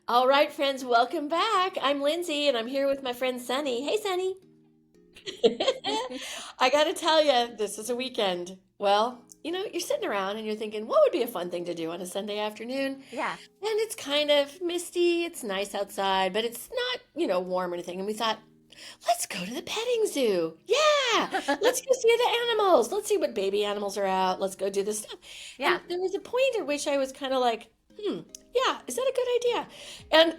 All right, friends, welcome back. I'm Lindsay and I'm here with my friend Sunny. Hey, Sunny. I got to tell you, this is a weekend. Well, you're sitting around and you're thinking, what would be a fun thing to do on a Sunday afternoon? And Yeah. it's kind of misty, it's nice outside, but it's not, warm or anything. And we thought, let's go to the petting zoo. Yeah, let's go see the animals. Let's see what baby animals are out. Let's go do this stuff. And Yeah. there was a point at which I was kind of like, yeah, is that a good idea? And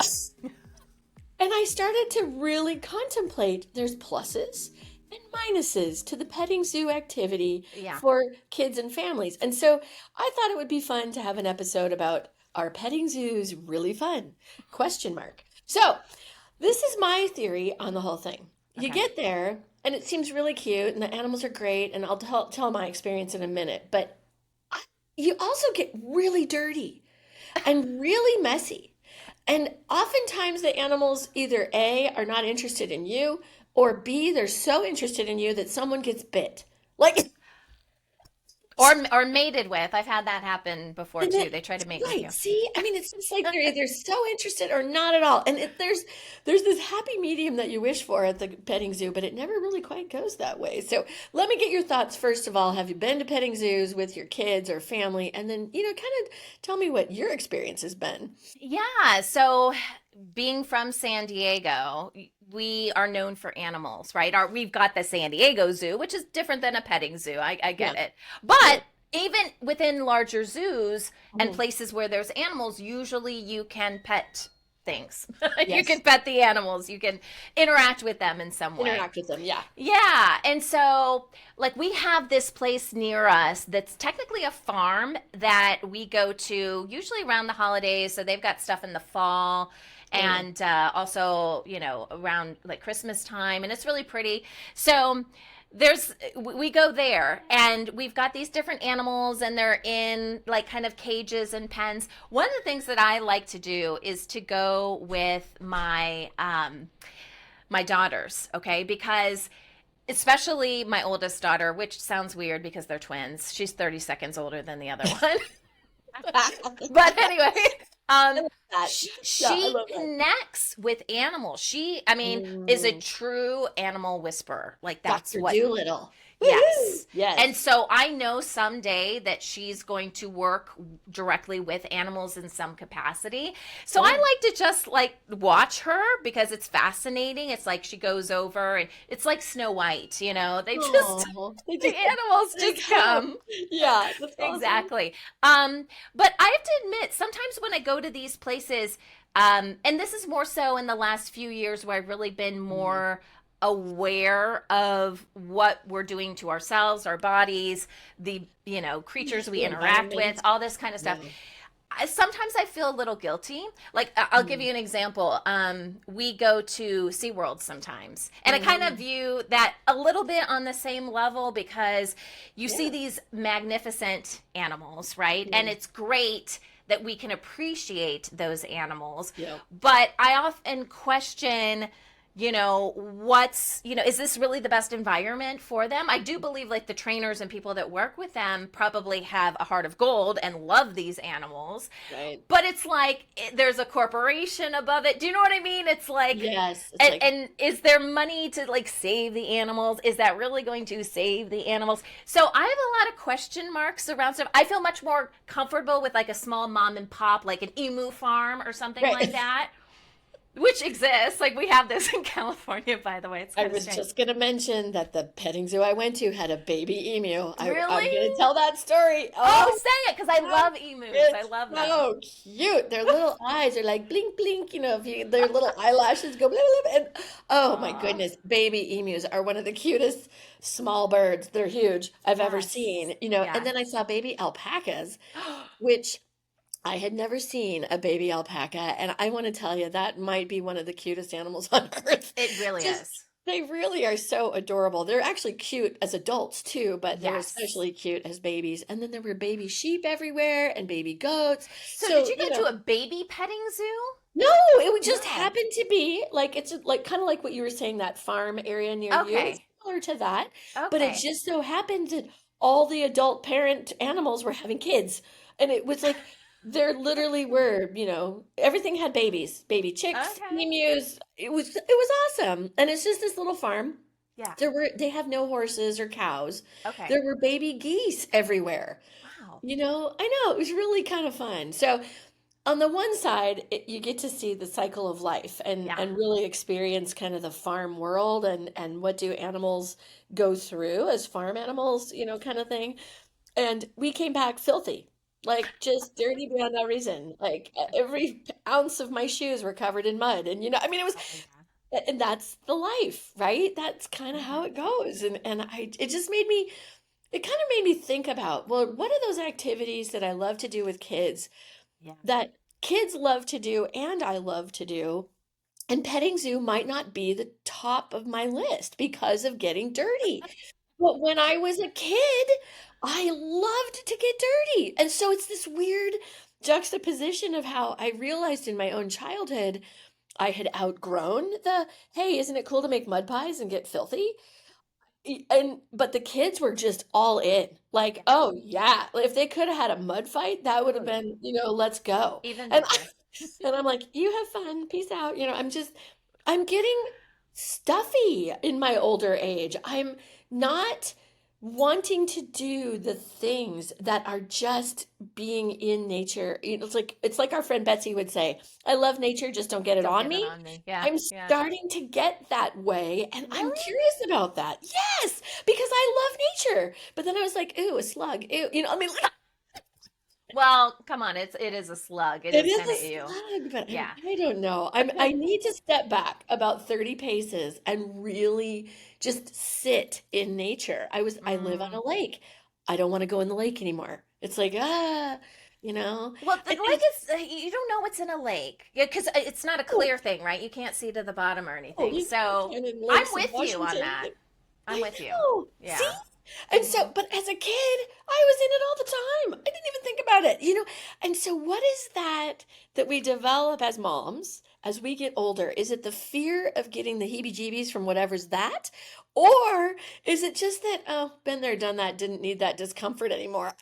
and I started to really contemplate there's pluses and minuses to the petting zoo activity Yeah. for kids and families. And so I thought it would be fun to have an episode about are petting zoos really fun? Question mark. So this is my theory on the whole thing. You Okay. get there and it seems really cute and the animals are great and I'll tell my experience in a minute, but you also get really dirty and really messy. And oftentimes the animals either A, are not interested in you, or B, they're so interested in you that someone gets bit. Like, Or mated with. I've had that happen before and too. it, They try to mate with right, you. see? I mean, it's just like they're either so interested or not at all. And there's this happy medium that you wish for at the petting zoo, but it never really quite goes that way. So let me get your thoughts. First of all, have you been to petting zoos with your kids or family? And then, kind of tell me what your experience has been. Yeah. So being from San Diego, we are known for animals, right? We've got the San Diego Zoo, which is different than a petting zoo. I Yeah. get it. Yeah. But even within larger zoos and Mhm. places where there's animals, usually you can pet things. You Yes. can pet the animals. You can interact with them in some way. Interact with them. Yeah. Yeah. And so, like, we have this place near us that's technically a farm that we go to usually around the holidays. So they've got stuff in the fall Yeah. and also, around like Christmas time. And it's really pretty. So, we go there and we've got these different animals and they're in like kind of cages and pens. One of the things that I like to do is to go with my daughters, okay? Because especially my oldest daughter, which sounds weird because they're twins. She's 30 seconds older than the other one. But anyway, I um love that. Yeah, I she love that. connects with animals. I mean, is a Mm, true animal whisperer. Like that's Dr. what. Doolittle. Woohoo! Yes. And Yes. so I know someday that she's going to work directly with animals in some capacity. So I Yeah. like to just like watch her because it's fascinating. It's like she goes over and it's like Snow White, They just Oh, they the just animals they just come. come. Yeah, that's awesome. Exactly. But I have to admit, sometimes when I go to these places, and this is more so in the last few years where I've really been Mm, more aware of what we're doing to ourselves, our bodies, the, creatures we the interact with, environment. all this kind of stuff. Yeah. Sometimes I feel a little guilty. Like, I'll give Mm, you an example. We go to SeaWorld sometimes, and I kind of mm, view that a little bit on the same level because you see yeah. these magnificent animals, right? And Mm, it's great that we can appreciate those animals. yeah. But I often question, is this really the best environment for them? I do believe like the trainers and people that work with them probably have a heart of gold and love these animals. Right. But it's like there's a corporation above it. Do you know what I mean? It's like, Yes. It's and, like, and is there money to like save the animals? Is that really going to save the animals? So I have a lot of question marks around stuff. I feel much more comfortable with like a small mom and pop, like an emu farm or something like right. that, which exists. Like we have this in California, by the way. It's I kind of was strange. just going to mention that the petting zoo I went to had a baby emu. I'm Really? going to tell that story. Oh, Oh, say it, because I God, love emus. I it's love them. so cute. Their little eyes are like blink, blink. If their little eyelashes go blah, blah, blah. And oh my Aw, goodness, baby emus are one of the cutest small birds. They're huge I've ever yes, seen. And yes. then I saw baby alpacas, which I had never seen a baby alpaca, and I want to tell you that might be one of the cutest animals on earth. It really Just is. they really are so adorable. They're actually cute as adults too, but they're Yes. especially cute as babies. And then there were baby sheep everywhere and baby goats. So, did So, you go to a baby petting zoo? no, it would just No. happen to be like like kind of like what you were saying, that farm area near you. It's Okay. similar to that, but it Okay. just so happened that all the adult parent animals were having kids. And it was like there literally were, everything had babies, baby chicks, Okay. emus. It was awesome. And it's just this little farm. Yeah. They have no horses or cows. Okay. There were baby geese everywhere. Wow. I know, it was really kind of fun. So on the one side, you get to see the cycle of life and Yeah. and really experience kind of the farm world and what do animals go through as farm animals, kind of thing. And we came back filthy, like just dirty beyond all reason. Like every ounce of my shoes were covered in mud. And it was, Oh yeah. and that's the life, right? That's kind of how Hmm. it goes. It kind of made me think about, well, what are those activities that I love to do with kids Yeah. that kids love to do and I love to do? And petting zoo might not be the top of my list because of getting dirty. But when I was a kid, I loved to get dirty. And so it's this weird juxtaposition of how I realized in my own childhood I had outgrown the, hey, isn't it cool to make mud pies and get filthy? And but the kids were just all in. Like, Yeah. oh yeah, if they could have had a mud fight, that would Oh have yeah. been, let's go. Even And better. and I'm like, you have fun, peace out. I'm getting stuffy in my older age. I'm not wanting to do the things that are just being in nature. It's like our friend Betsy would say, I love nature, just don't get it Don't on get it me. on me. Yeah. I'm Yeah. starting to get that way, and I'm Really? curious about that. Yes, because I love nature. But then I was like, ooh, a slug. Ew. Like, Well, come on. It is a slug. It it is is kind a of you. slug, but Yeah. I don't know. I need to step back about 30 paces and really just sit in nature. I live on Mm. a lake. I don't want to go in the lake anymore. It's like, Well, the and lake is, you don't know what's in a lake. Yeah, because it's not a oh, clear thing, right? You can't see to the bottom or oh, anything. you So can in I'm lakes in with you on Washington. that. I'm I with you. know. See? Yeah. And Hmm. so, but as a kid, I was in it all the time. I didn't even think about it. And so, what is that we develop as moms as we get older? Is it the fear of getting the heebie-jeebies from whatever's that? Or is it just that, oh, been there, done that, didn't need that discomfort anymore?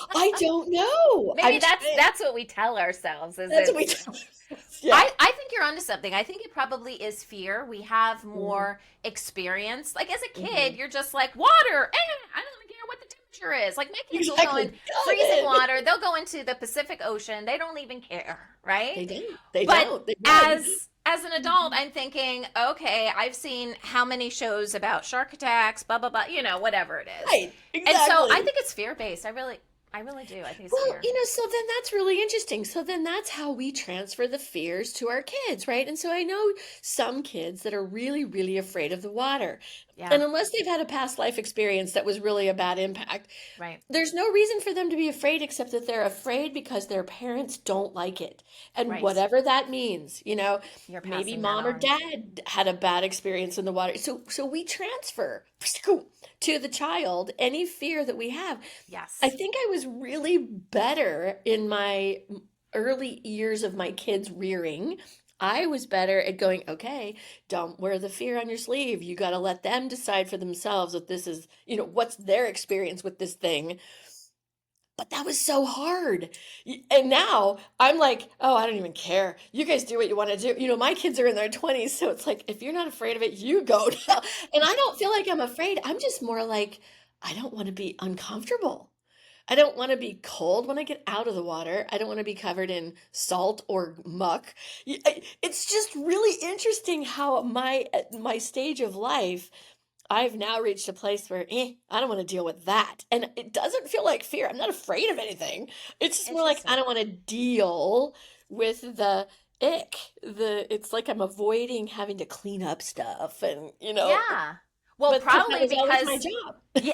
I don't know. Maybe that's what we tell ourselves is That's what we it's tell ourselves. Yeah. I think you're onto something. I think it probably is fear. We have Mhm, more experience. Like as a kid, mhm. you're just like water. I don't even care what the temperature is. Like my kids will go Exactly. in Go freezing ahead. water. They'll go into the Pacific Ocean. They don't even care, right? They don't. They But don't. They run. as an adult, I'm thinking, okay, I've seen how many shows about shark attacks, blah blah blah, whatever it is. Right. And so I Exactly. think it's fear based. I really do. I think it's Well, fear. so then that's really interesting. So then that's how we transfer the fears to our kids, right? And so I know some kids that are really, really afraid of the water. Yeah, And unless they've had a past life experience that was really a bad impact, right, there's no reason for them to be afraid except that they're afraid because their parents don't like it. And right. whatever that means, You're maybe passing that mom or on. dad had a bad experience in the water. So we transfer to the child any fear that we have. I Yes. think I was really better in my early years of my kids rearing. I was better at going, okay, don't wear the fear on your sleeve. You got to let them decide for themselves what this is, what's their experience with this thing. But that was so hard. And now I'm like, oh, I don't even care. You guys do what you want to do. My kids are in their 20s, so it's like, if you're not afraid of it, you go now. And I don't feel like I'm afraid. I'm just more like, I don't want to be uncomfortable. I don't want to be cold when I get out of the water. I don't want to be covered in salt or muck. It's just really interesting how at my stage of life, I've now reached a place where, I don't want to deal with that. And it doesn't feel like fear. I'm not afraid of anything. It's just more like I Interesting. don't want to deal with the ick. It's like I'm avoiding having to clean up stuff and, Yeah. Well, but because that probably was always my because job. yeah,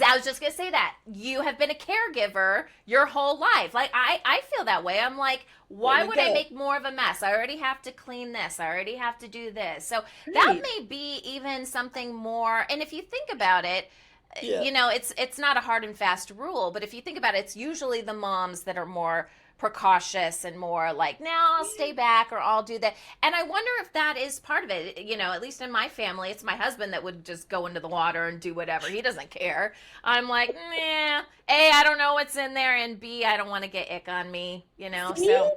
I was just gonna say that you have been a caregiver your whole life. Like I feel that way. I'm like, There why you would I go. make more of a mess? I already have to clean this. I already have to do this. So that Right. may be even something more. And if you think about it, Yeah. it's not a hard and fast rule, but if you think about it, it's usually the moms that are more precautious and more like, no, I'll stay back or I'll do that. And I wonder if that is part of it. At least in my family, it's my husband that would just go into the water and do whatever. He doesn't care. I'm like, nah, A, I don't know what's in there, and B, I don't want to get ick on me. See? So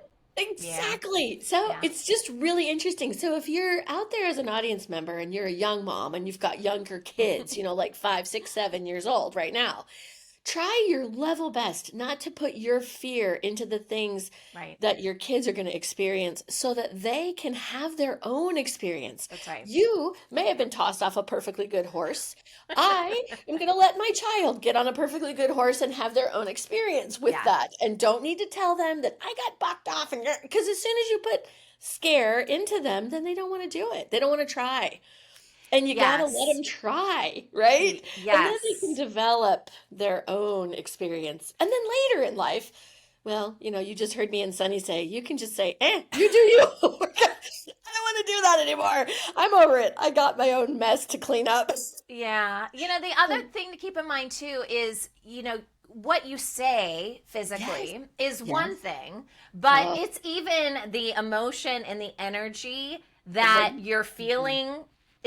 yeah, Exactly. So yeah. it's just really interesting. So if you're out there as an audience member and you're a young mom and you've got younger kids, like 5, 6, 7 years old right now, try your level best not to put your fear into the things Right. that your kids are going to experience so that they can have their own experience. That's right. You may have been tossed off a perfectly good horse. I am going to let my child get on a perfectly good horse and have their own experience with Yeah. that, and don't need to tell them that I got bucked off, and because as soon as you put scare into them, then they don't want to do it. They don't want to try. And you got to let Yes. them try, right? And then they can Yes. develop their own experience. And then later in life, well, you just heard me and Sunny say, you can just say, you do you. I don't want to do that anymore. I'm over it. I got my own mess to clean up. Yeah. The other thing to keep in mind too is, what you say Yes, physically is one yes. thing, but Oh, it's even the emotion and the energy that the, you're mhm. feeling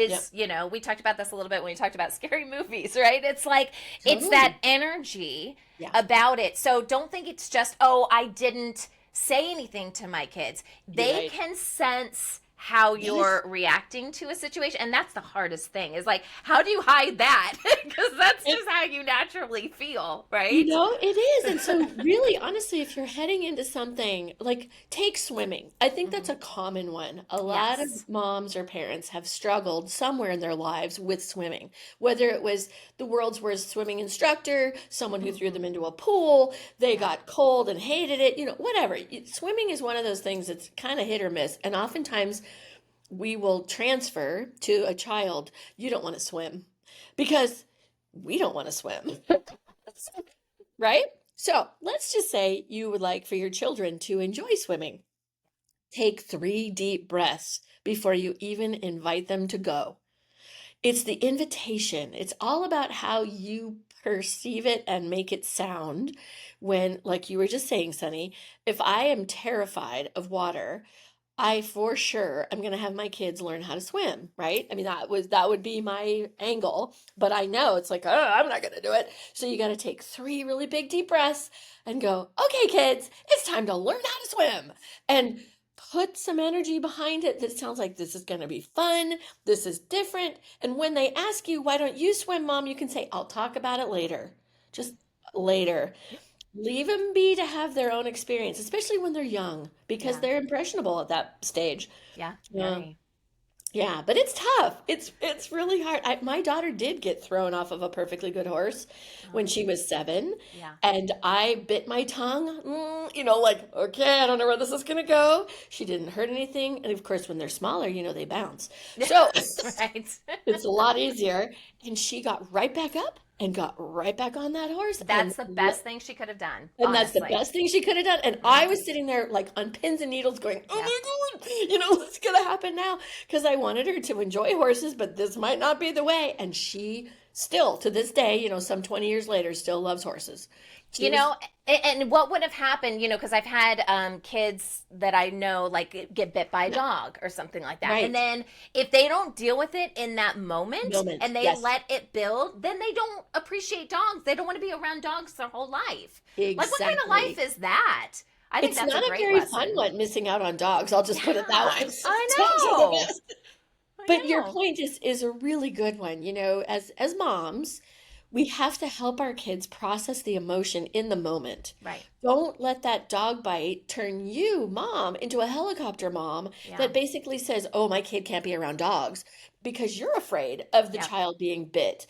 Yep, is, we talked about this a little bit when we talked about scary movies, right? It's like, it's that totally. energy Yeah, about it. So don't think it's just, oh, I didn't say anything to my kids. you're They right. can sense how you're Yes. reacting to a situation, and that's the hardest thing, is like, how do you hide that? Because that's It, just how you naturally feel, You right? know, it is. And so, really, honestly, if you're heading into something like take swimming, I think that's Hmm. a common one. A lot of Yes. moms or parents have struggled somewhere in their lives with swimming, whether it was the world's worst swimming instructor, someone who threw them Hmm. into a pool, they Yeah. got cold and hated it, whatever. Swimming is one of those things that's kind of hit or miss. And oftentimes, we will transfer to a child, you don't want to swim because we don't want to swim. Right? So let's just say you would like for your children to enjoy swimming. Take 3 deep breaths before you even invite them to go. It's the invitation. It's all about how you perceive it and make it sound when, like you were just saying, Sunny, if I am terrified of water, I for sure am going to have my kids learn how to swim, right? I mean, that would be my angle, but I know it's like, oh, I'm not going to do it. So you got to take 3 really big deep breaths and go, okay, kids, it's time to learn how to swim, and put some energy behind it that sounds like this is going to be fun. This is different. And when they ask you, why don't you swim, mom? You can say, I'll talk about it later. Just later. Leave them be to have their own experience, especially when they're young, because Yeah. they're impressionable at that stage. Yeah. Yeah, Very. yeah, but it's tough. It's really hard. My daughter did get thrown off of a perfectly good horse when Oh, she was 7, yeah. and I bit my tongue. Like, okay, I don't know where this is gonna go. She didn't hurt anything, and of course, when they're smaller, they bounce. So Right. it's a lot easier. And she got right back up and got right back on that horse, That's the best thing she could have done, and that's the honestly. best thing she could have done. And I Hmm. was sitting there like on pins and needles going, oh Yeah. my God, what's going to happen now? Because I wanted her to enjoy horses, but this might not be the way. And she still, to this day, some 20 years later, still loves horses. She You was, know, and what would have happened, because I've had kids that I know like get bit by a yeah, dog or something like that. And right. then if they don't deal with it in that moment Moment. and they Yes, let it build, then they don't appreciate dogs. They don't want to be around dogs their whole life. Like, what kind of life exactly. is that? I think It's that's a not a great very fun lesson. one, missing out on dogs. I'll just put it that Yeah, way. I Dogs are the know. best. I But your know. point is a really good one. As moms, we have to help our kids process the emotion in the moment. Right. Don't let that dog bite turn you, mom, into a helicopter mom Yeah. that basically says, "Oh, my kid can't be around dogs," because you're afraid of the Yep. child being bit.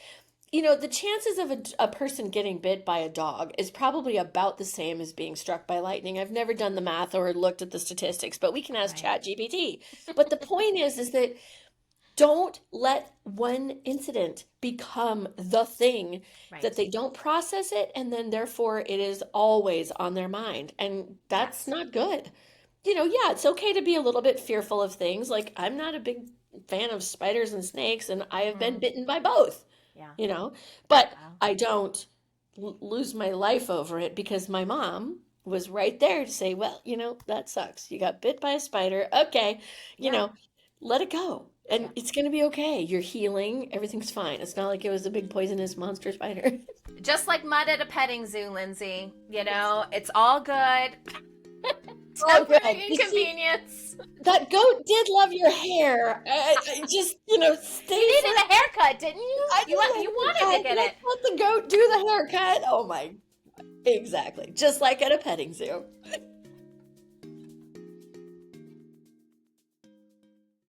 The chances of a person getting bit by a dog is probably about the same as being struck by lightning. I've never done the math or looked at the statistics, but we can ask Right. Chat GPT. But the point is that don't let one incident become the thing that Right. they don't process it, and then therefore it is always on their mind. And that's Yes. not good. Yeah, it's okay to be a little bit fearful of things. Like, I'm not a big fan of spiders and snakes, and I have been Hmm. bitten by both. Yeah. you know, but Wow. I don't lose my life over it because my mom was right there to say, well, that sucks. You got bit by a spider. Okay, you Yeah. know, let it go. And Yeah. it's going to be okay. You're healing. Everything's fine. It's not like it was a big poisonous monster spider. Just like mud at a petting zoo, Lindsay. It's all good. Oh, Temporary good. You see, inconvenience. that goat did love your hair. I just, You stay for. needed a haircut, didn't you? I You didn't wanted to let get it. let the goat do the haircut. Oh my, exactly. Just like at a petting zoo.